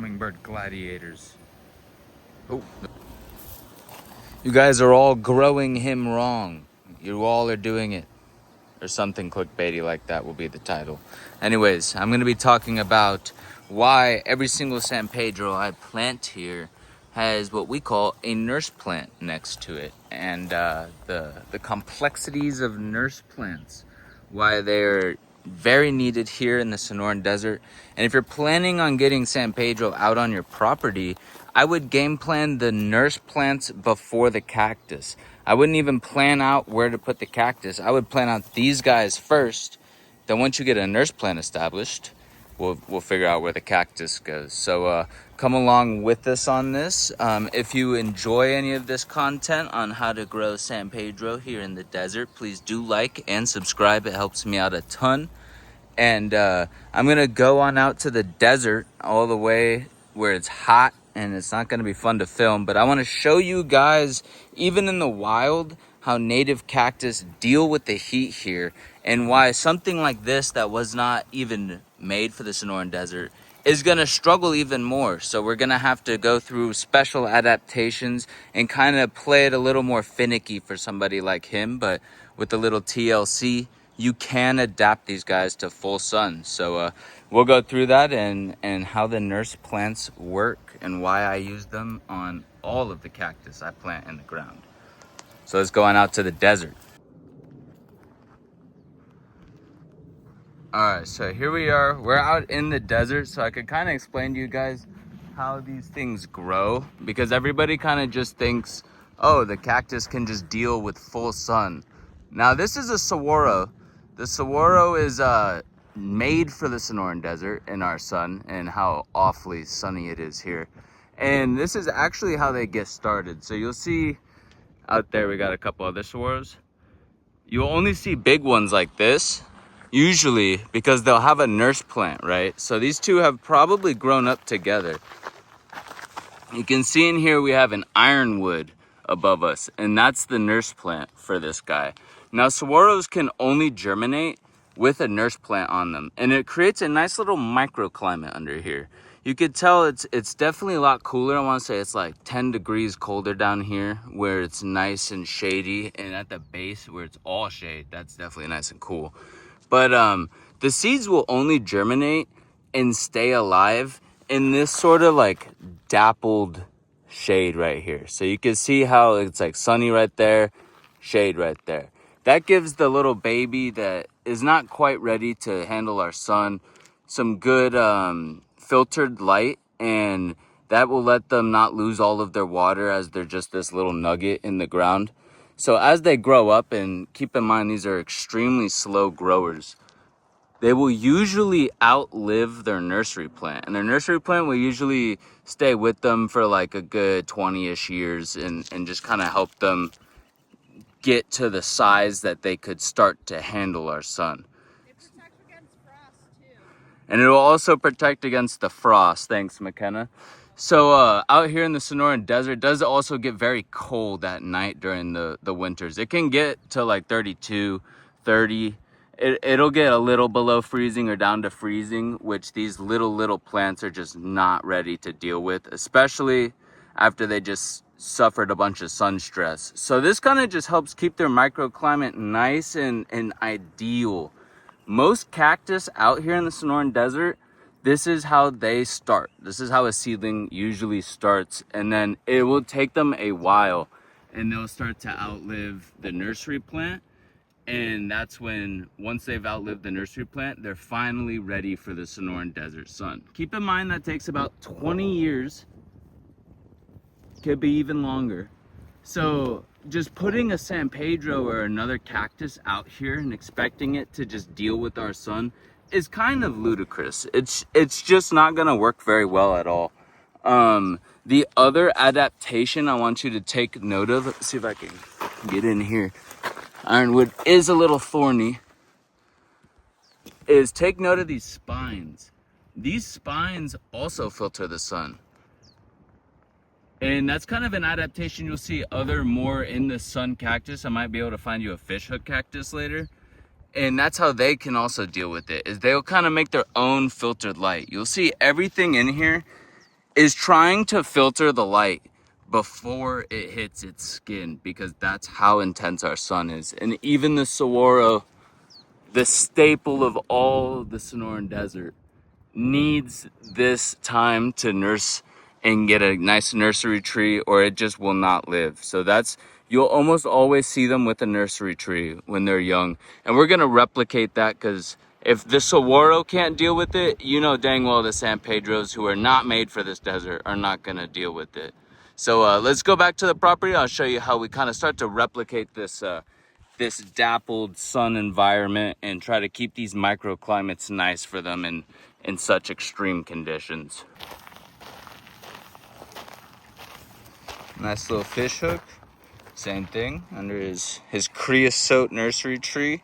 hummingbird gladiators. Oh. You guys are all growing him wrong. You all are doing it. Or something clickbaity like that will be the title. Anyways, I'm going to be talking about why every single San Pedro I plant here has what we call a nurse plant next to it, and the complexities of nurse plants, why they're very needed here in the Sonoran Desert. And if you're planning on getting San Pedro out on your property, I would game plan the nurse plants before the cactus. I wouldn't even plan out where to put the cactus. I would plan out these guys first. Then once you get a nurse plant established, we'll figure out where the cactus goes. So come along with us on this. If you enjoy any of this content on how to grow San Pedro here in the desert, please do like and subscribe. It helps me out a ton. And I'm gonna go on out to the desert all the way where it's hot and it's not gonna be fun to film, but I wanna show you guys, even in the wild, how native cactus deal with the heat here, and why something like this that was not even made for the Sonoran Desert is gonna struggle even more. So we're gonna have to go through special adaptations and kind of play it a little more finicky for somebody like him, but with a little TLC, you can adapt these guys to full sun. So we'll go through that and how the nurse plants work and why I use them on all of the cactus I plant in the ground. So let's go on out to the desert. All right, so here we are. We're out in the desert, so I could kind of explain to you guys how these things grow, because everybody kind of just thinks, oh, the cactus can just deal with full sun. Now this is a saguaro. The saguaro is made for the Sonoran Desert in our sun and how awfully sunny it is here. And this is actually how they get started. So you'll see out there, we got a couple other saguaros. You'll only see big ones like this, usually, because they'll have a nurse plant, right? So these two have probably grown up together. You can see in here we have an ironwood above us, and that's the nurse plant for this guy. Now saguaros can only germinate with a nurse plant on them, and it creates a nice little microclimate under here. You could tell it's definitely a lot cooler. I want to say it's like 10 degrees colder down here where it's nice and shady, and at the base where it's all shade, that's definitely nice and cool. But the seeds will only germinate and stay alive in this sort of like dappled shade right here. So you can see how it's like sunny right there, shade right there. That gives the little baby that is not quite ready to handle our sun some good filtered light, and that will let them not lose all of their water as they're just this little nugget in the ground. So as they grow up, and keep in mind these are extremely slow growers, they will usually outlive their nursery plant, and their nursery plant will usually stay with them for like a good 20-ish years and just kind of help them get to the size that they could start to handle our sun. It protects against frost too. And it will also protect against the frost. Thanks, McKenna. So out here in the Sonoran Desert, it does also get very cold at night during the winters. It can get to like 32, 30. It'll get a little below freezing or down to freezing, which these little plants are just not ready to deal with, especially after they just suffered a bunch of sun stress. So this kind of just helps keep their microclimate nice and ideal. Most cactus out here in the Sonoran Desert, this is how they start. This is how a seedling usually starts, and then it will take them a while and they'll start to outlive the nursery plant. And that's when, once they've outlived the nursery plant, they're finally ready for the Sonoran Desert sun. Keep in mind that takes about 20 years, could be even longer. So just putting a San Pedro or another cactus out here and expecting it to just deal with our sun is kind of ludicrous. It's just not gonna work very well at all. The other adaptation I want you to take note of, let's see if I can get in here. Ironwood is a little thorny. Is take note of these spines. These spines also filter the sun. And that's kind of an adaptation you'll see other more in the sun cactus. I might be able to find you a fishhook cactus later. And that's how they can also deal with it, is they'll kind of make their own filtered light. You'll see everything in here is trying to filter the light before it hits its skin, because that's how intense our sun is. And even the saguaro, the staple of all the Sonoran Desert, needs this time to nurse and get a nice nursery tree, or it just will not live. So that's, you'll almost always see them with a nursery tree when they're young. And we're gonna replicate that, because if the saguaro can't deal with it, you know dang well the San Pedros, who are not made for this desert, are not gonna deal with it. So let's go back to the property. I'll show you how we kind of start to replicate this this dappled sun environment and try to keep these microclimates nice for them in such extreme conditions. Nice little fish hook. Same thing under his creosote nursery tree.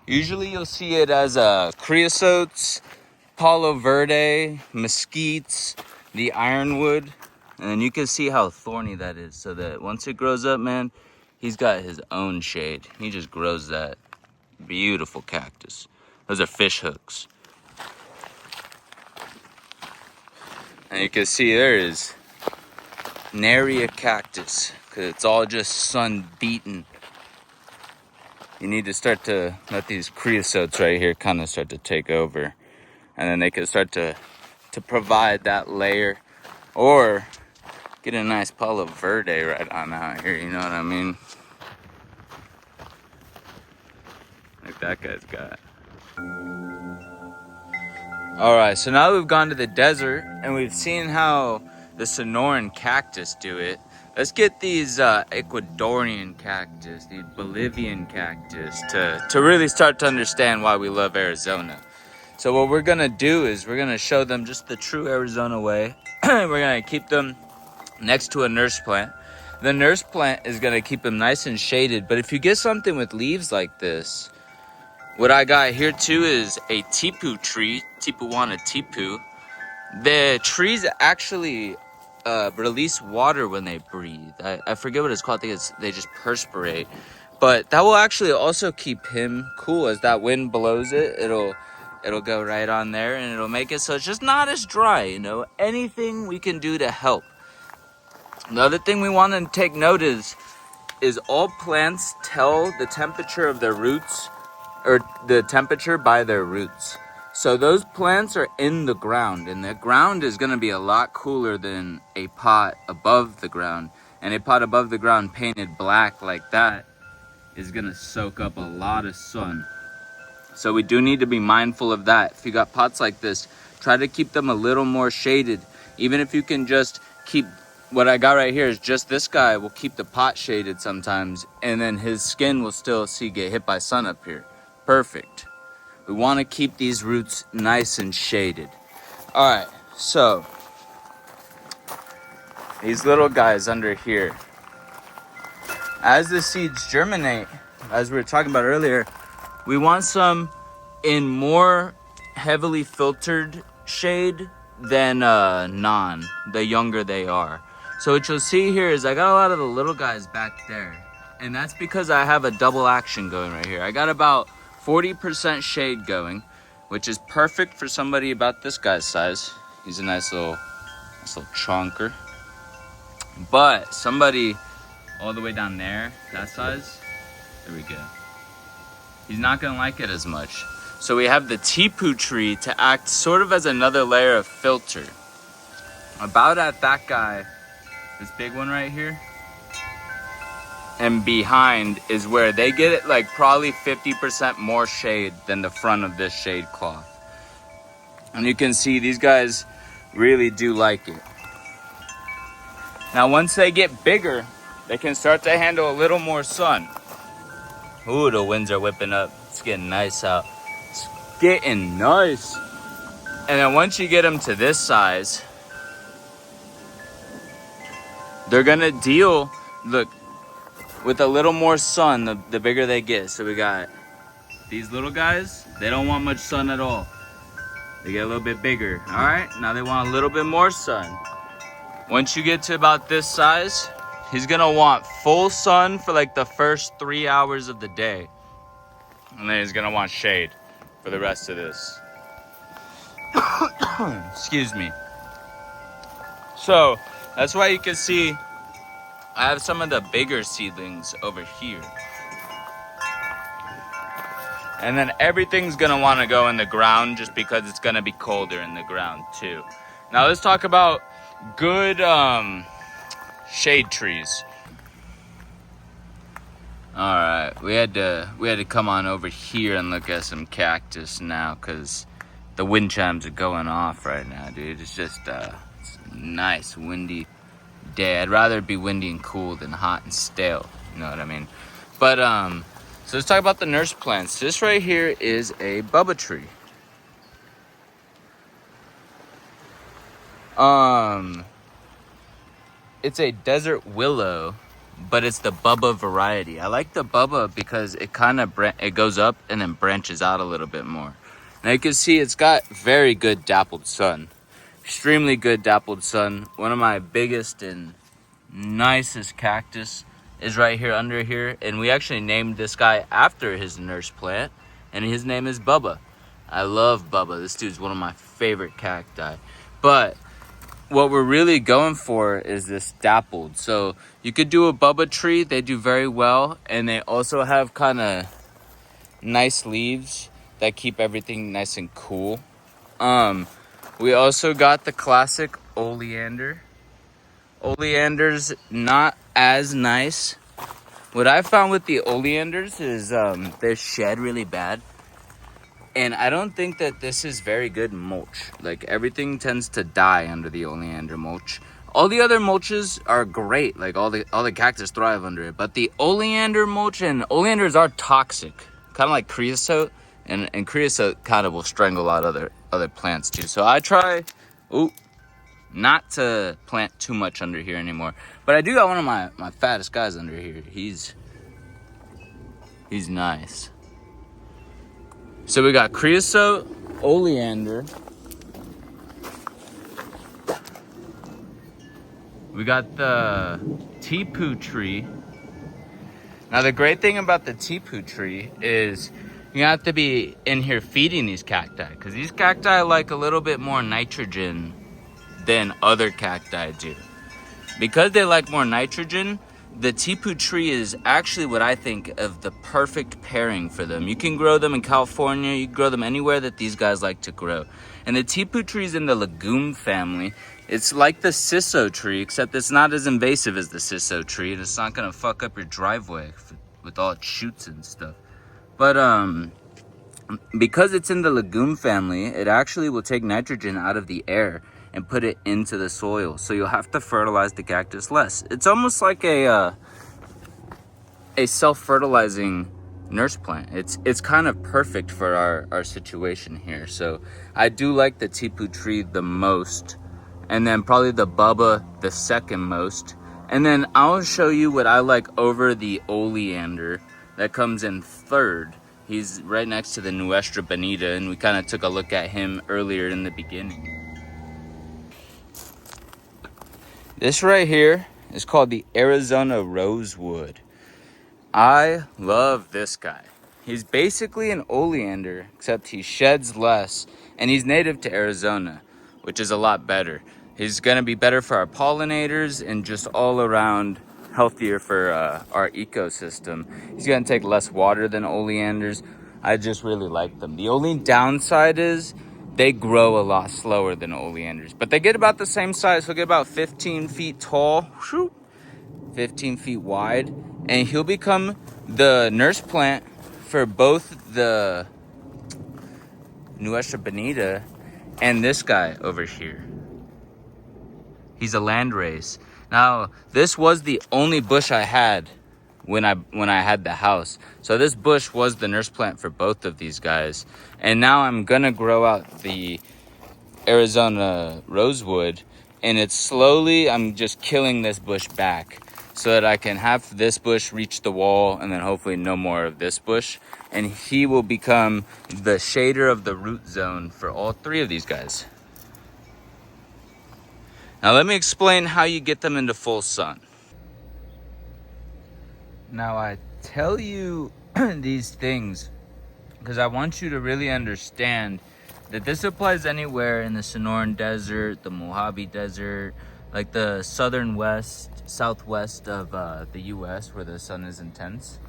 Usually you'll see it as creosotes, Palo Verde, mesquites, the ironwood. And you can see how thorny that is, so that once it grows up, man, he's got his own shade. He just grows that beautiful cactus. Those are fish hooks. And you can see there is nary a cactus, because it's all just sun beaten. You need to start to let these creosotes right here kind of start to take over, and then they can start to provide that layer, or get a nice Palo Verde right on out here, you know what I mean? Like that guy's got. All right, so now we've gone to the desert and we've seen how the Sonoran cactus do it. Let's get these Ecuadorian cactus, the Bolivian cactus, to really start to understand why we love Arizona. So what we're gonna do is we're gonna show them just the true Arizona way. We're gonna keep them next to a nurse plant. The nurse plant is gonna keep them nice and shaded, but if you get something with leaves like this, what I got here too is a tipu tree, Tipuana tipu. The trees actually release water when they breathe. I forget what it's called. I think they just perspirate. But that will actually also keep him cool. As that wind blows it, it'll go right on there, and it'll make it so it's just not as dry, you know. Anything we can do to help. The other thing we want to take note is all plants tell the temperature of their roots, or the temperature by their roots. So those plants are in the ground, and the ground is going to be a lot cooler than a pot above the ground. And a pot above the ground painted black like that is going to soak up a lot of sun. So we do need to be mindful of that. If you got pots like this, try to keep them a little more shaded. Even if you can just keep, what I got right here is just this guy will keep the pot shaded sometimes, and then his skin will still get hit by sun up here. Perfect. We want to keep these roots nice and shaded. All right, so these little guys under here, as the seeds germinate, as we were talking about earlier, we want some in more heavily filtered shade than the younger they are. So what you'll see here is I got a lot of the little guys back there, and that's because I have a double action going right here. I got about 40% shade going, which is perfect for somebody about this guy's size. He's a nice little chonker. But somebody all the way down there, that size, there we go. He's not gonna like it as much. So we have the tipu tree to act sort of as another layer of filter. About at that guy, this big one right here, and behind is where they get it like probably 50% more shade than the front of this shade cloth. And you can see these guys really do like it. Now once they get bigger, they can start to handle a little more sun. Ooh, the winds are whipping up. It's getting nice out. It's getting nice. And then once you get them to this size, they're gonna deal, look, with a little more sun, the bigger they get. So we got these little guys, they don't want much sun at all. They get a little bit bigger. All right, now they want a little bit more sun. Once you get to about this size, he's gonna want full sun for like the first 3 hours of the day. And then he's gonna want shade for the rest of this. Excuse me. So that's why you can see I have some of the bigger seedlings over here. And then everything's gonna wanna go in the ground just because it's gonna be colder in the ground too. Now let's talk about good shade trees. All right, we had to come on over here and look at some cactus now because the wind chimes are going off right now, dude. It's just it's a nice windy day. I'd rather it be windy and cool than hot and stale. You know what I mean? But so let's talk about the nurse plants. This right here is a bubba tree. It's a desert willow, but it's the bubba variety. I like the bubba because it kind of it goes up and then branches out a little bit more. Now you can see it's got very good dappled sun, extremely good dappled sun. One of my biggest and nicest cactus is right here under here, and we actually named this guy after his nurse plant, and his name is Bubba. I love Bubba. This dude's one of my favorite cacti. But what we're really going for is this dappled. So you could do a Bubba tree. They do very well, and they also have kind of nice leaves that keep everything nice and cool. We also got the classic oleander. Oleander's not as nice. What I found with the oleanders is they shed really bad. And I don't think that this is very good mulch. Like, everything tends to die under the oleander mulch. All the other mulches are great. Like, all the cactus thrive under it. But the oleander mulch, and oleanders are toxic. Kind of like creosote. And creosote kind of will strangle out other plants too. So I try not to plant too much under here anymore. But I do got one of my fattest guys under here. He's nice. So we got creosote, oleander. We got the teepoo tree. Now the great thing about the teepoo tree is you have to be in here feeding these cacti, because these cacti like a little bit more nitrogen than other cacti do. Because they like more nitrogen, the teepoo tree is actually what I think of the perfect pairing for them. You can grow them in California, you can grow them anywhere that these guys like to grow. And the teepoo tree is in the legume family. It's like the siso tree, except it's not as invasive as the siso tree, and it's not gonna fuck up your driveway with all its shoots and stuff. But because it's in the legume family, it actually will take nitrogen out of the air and put it into the soil. So you'll have to fertilize the cactus less. It's almost like a self-fertilizing nurse plant. It's kind of perfect for our situation here. So I do like the teepoo tree the most, and then probably the bubba the second most. And then I'll show you what I like over the oleander that comes in third. He's right next to the Nuestra Bonita, and we kind of took a look at him earlier in the beginning. This right here is called the Arizona Rosewood. I love this guy. He's basically an oleander, except he sheds less, and he's native to Arizona, which is a lot better. He's gonna be better for our pollinators and just all around healthier for our ecosystem. He's gonna take less water than oleanders. I just really like them. The only downside is they grow a lot slower than oleanders, but they get about the same size. He'll get about 15 feet tall, 15 feet wide, and he'll become the nurse plant for both the Nuestra Bonita and this guy over here. He's a landrace. Now, this was the only bush I had when I had the house. So this bush was the nurse plant for both of these guys. And now I'm gonna grow out the Arizona Rosewood, and it's slowly, I'm just killing this bush back so that I can have this bush reach the wall, and then hopefully no more of this bush. And he will become the shader of the root zone for all three of these guys. Now let me explain how you get them into full sun. Now I tell you these things because I want you to really understand that this applies anywhere in the Sonoran Desert, the Mojave Desert, like the southern west, southwest of the US where the sun is intense.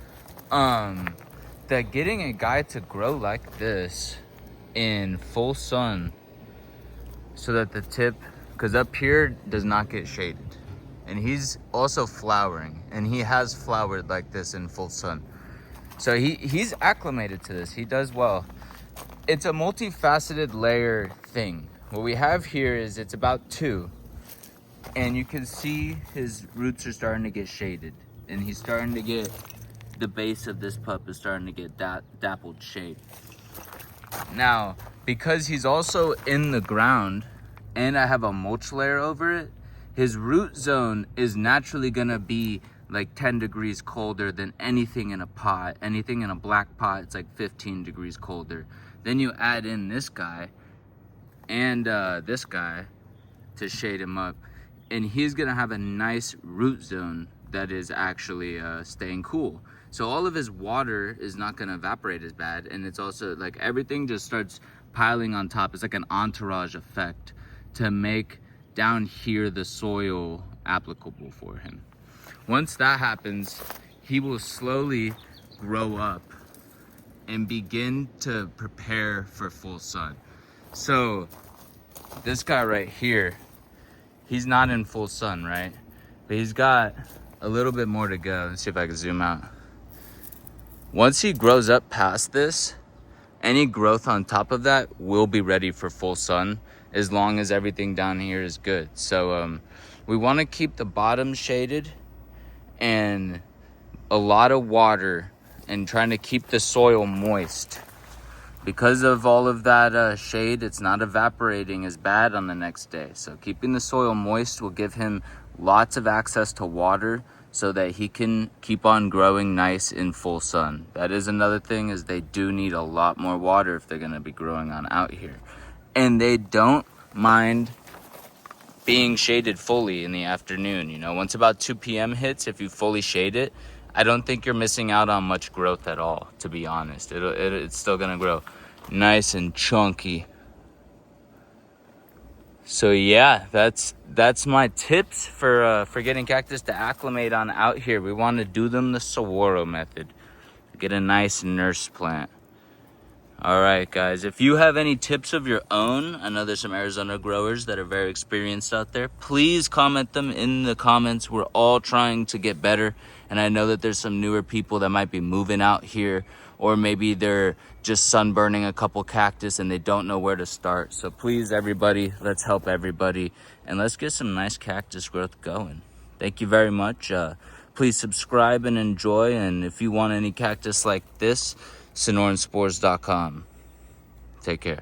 That getting a guy to grow like this in full sun so that the tip, because up here does not get shaded. And he's also flowering, and he has flowered like this in full sun. So he's acclimated to this. He does well. It's a multifaceted layer thing. What we have here is it's about 2. And you can see his roots are starting to get shaded. And he's starting to get, the base of this pup is starting to get dappled shade. Now, because he's also in the ground and I have a mulch layer over it, his root zone is naturally gonna be like 10 degrees colder than anything in a pot. Anything in a black pot, it's like 15 degrees colder. Then you add in this guy and this guy to shade him up, and he's gonna have a nice root zone that is actually staying cool. So all of his water is not gonna evaporate as bad, and it's also like everything just starts piling on top. It's like an entourage effect to make down here the soil applicable for him. Once that happens, he will slowly grow up and begin to prepare for full sun. So this guy right here, he's not in full sun, right? But he's got a little bit more to go. Let's see if I can zoom out. Once he grows up past this, any growth on top of that will be ready for full sun, as long as everything down here is good. So we want to keep the bottom shaded and a lot of water, and trying to keep the soil moist. Because of all of that shade, it's not evaporating as bad on the next day. So keeping the soil moist will give him lots of access to water so that he can keep on growing nice in full sun. That is another thing, is they do need a lot more water if they're gonna be growing on out here. And they don't mind being shaded fully in the afternoon. You know, once about 2 p.m. hits, if you fully shade it, I don't think you're missing out on much growth at all, to be honest. It's still gonna grow nice and chunky. So yeah, that's my tips for getting cactus to acclimate on out here. We want to do them the Saguaro method. Get a nice nurse plant. All right, guys, if you have any tips of your own, I know there's some Arizona growers that are very experienced out there. Please comment them in the comments. We're all trying to get better. And I know that there's some newer people that might be moving out here, or maybe they're just sunburning a couple cactus and they don't know where to start. So please, everybody, let's help everybody, and let's get some nice cactus growth going. Thank you very much. Please subscribe and enjoy. And if you want any cactus like this, SonoranSpores.com. Take care.